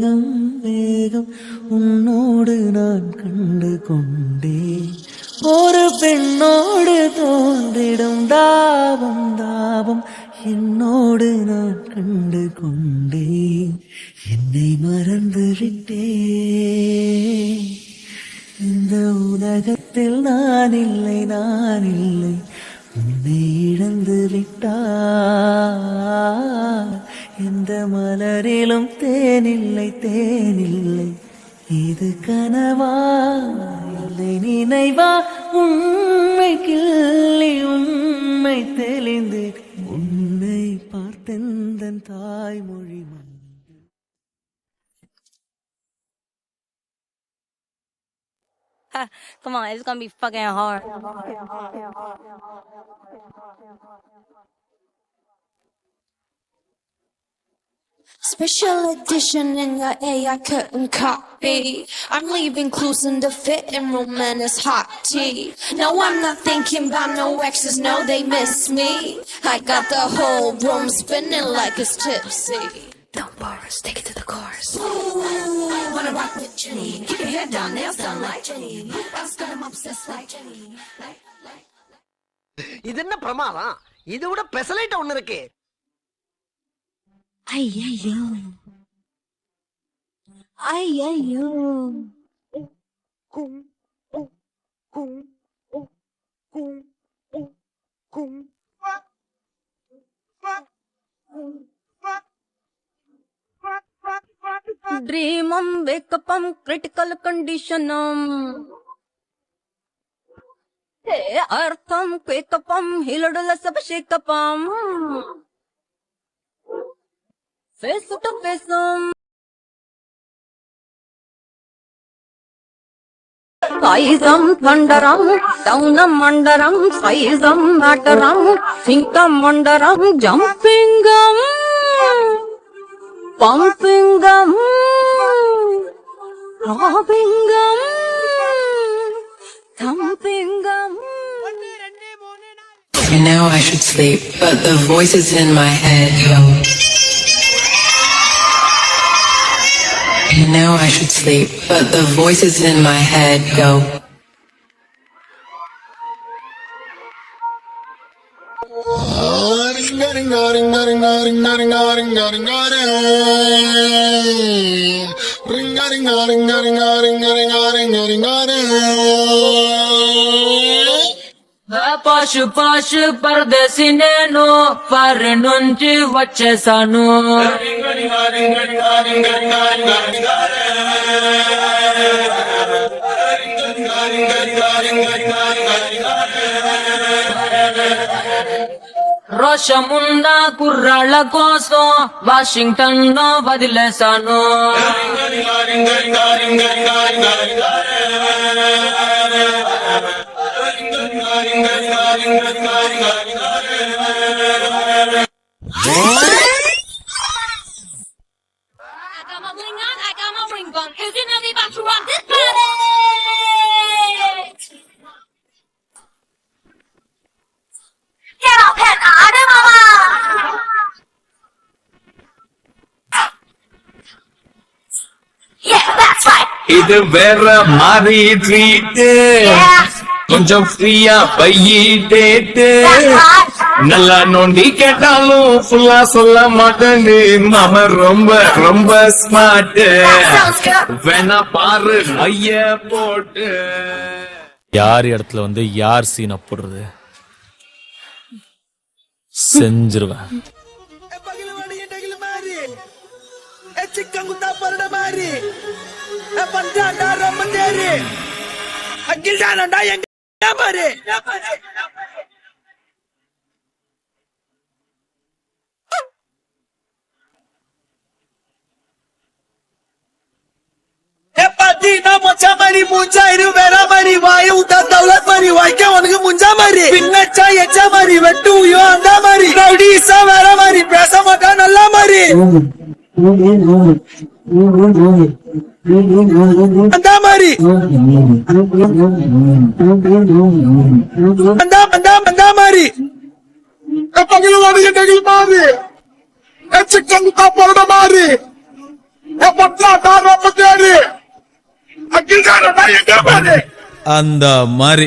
வேகம் வேகம் உன்னோடு நான் கண்டு கொண்டேன். ஒரு பெண்ணோடு தோன்றிடும் தாபம் தாபம் என்னோடு நான் கண்டு கொண்டேன். என்னை மறந்து விட்டேன். இந்த உலகத்தில் நான் இல்லை நான் இல்லை, உன்னை இழந்து விட்டார். எந்த மலரிலும் தேனில்லை தேனில்லை, இது கனவா இல்லை நினைவா? உண்மை கிள்ளி உண்மை தெளிந்து உன்னை பார்த்தெந்தன் தாய்மொழி. Come on, it's gonna be fucking hard. Special edition in your A I couldn't copy. I'm leaving clues in the fit and room is hot tea. No, I'm not thinking about no exes, no, they miss me. I got the whole room spinning like it's tipsy. Don't borrow, take it to the chorus. Ooh, wanna rock with Jenny. Keep your head down, nails done like Jenny. Else got him obsessed like Jenny. இது என்ன பிரமாதம்? இது விட பெசலைட் ஒண்ணு இருக்கு. ஐயோ ஐயோ கும் கும் கும் கும் கும். dream wake up critical condition hey eartham wake up hilodala sab shake up face to face Saisam thundaram downam mandaram saisam matteram sinkum mandaram jumping pumping robbing thumping And now I should sleep, but the voices in my head go. And now I should sleep, but the voices in my head go. పాషు పాషు పరదేశి నేను పరి నుంచి వచ్చేసాను రోషమున్న కుర్రాళ్ళ కోసం Washington లో వదిలేశాను இது வேற மாதிரி ட்ரீட் கொஞ்சம் ஃப்ரீயா பையிட்டேட்டு நல்லா நோண்டி கேட்டாலும் ஃபுல்லா சொல்ல மாட்டேன்னு மாம ரொம்ப ரொம்ப ஸ்மார்ட் வேணா பாரு ஐய போட்டு யார் இடத்துல வந்து யார் சீனை போடுறது செஞ்சிருவேன் மரி மூஞ்சா இரு வேற மாதிரி வாய விட்டா தௌலத் மாதிரி வாய்க்க உனக்கு முஞ்சா மாதிரி பின்னச்சா எச்சா மாதிரி வெட்டு உயோ அந்த மாதிரி ரவுடிஸா வேற மாதிரி பேச மாட்டா நல்லா மாதிரி அந்த மாதிரி அந்த மாதிரி பகில் வாடிய டகில் மாதிரி சிக்கன் காப்போட மாதிரி அந்த மாதிரி